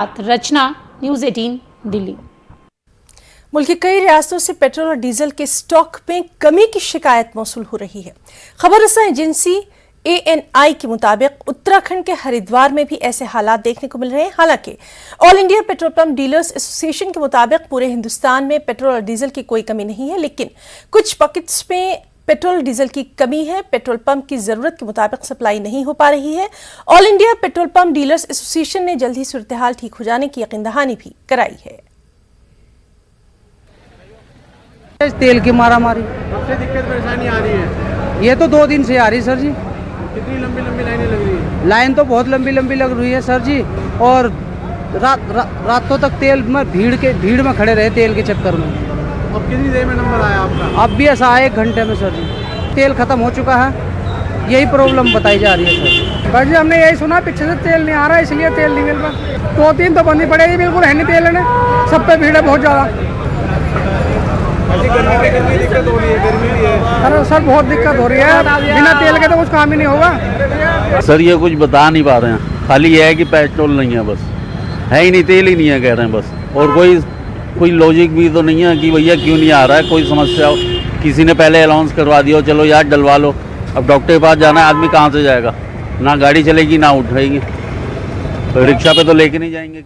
रचना, news 18 Delhi. मुल्क की कई रियासतों से पेट्रोल और डीजल के स्टॉक में कमी की शिकायत मौसूल हो रही है। खबर रसा एजेंसी ANI के मुताबिक उत्तराखंड के हरिद्वार में भी ऐसे हालात देखने को मिल रहे हैं। हालांकि all India petrol pump dealers association के मुताबिक पूरे हिंदुस्तान में पेट्रोल और डीजल की कोई कमी नहीं है, लेकिन कुछ पॉकेट्स में पेट्रोल डीजल की कमी है। पेट्रोल पंप की जरूरत के मुताबिक सप्लाई नहीं हो पा रही है। All India petrol pump dealers association ने जल्द ही सूरत हाल ठीक हो जाने की यकीन दहानी भी कराई है। तेल की मारामारी सबसे दिक्कत परेशानी आ रही है। ये तो 2 दिन से आ रही है सर जी। कितनी लंबी लंबी लाइनें लग रही है? लाइन तो बहुत लंबी लंबी लग रही है सर जी, और रातों तक तेल में भीड़ में खड़े रहे तेल के चक्कर में। अब कितनी देर में नंबर आया आपका? अब भी ऐसा आया 1 घंटे में सर जी। तेल खत्म हो चुका है, यही प्रॉब्लम बताई जा रही है सर। भाई जी हमने यही सुना पीछे से तेल नहीं आ रहा है, इसलिए तेल नहीं मिल रहा। 2-3 तो बंदी पड़ेगी, बिल्कुल है नहीं तेल ने, सब पे भीड़ है बहुत ज़्यादा। गर्मी दिक्कत हो रही है, गर्मी भी है। अरे सर बहुत दिक्कत हो रही है, बिना तेल के तो कुछ काम ही नहीं होगा। सर ये कुछ बता नहीं पा रहे हैं, खाली ये है कि पेट्रोल नहीं है, बस है ही नहीं, तेल ही नहीं है कह रहे हैं बस। और कोई लॉजिक भी तो नहीं है कि भैया क्यों नहीं आ रहा है। कोई समस्या हो, किसी ने पहले अनाउंस करवा दिया, चलो यार डलवा लो। अब डॉक्टर के पास जाना है, आदमी कहाँ से जाएगा? ना गाड़ी चलेगी ना उठाएगी, रिक्शा पे तो लेके नहीं जाएंगे।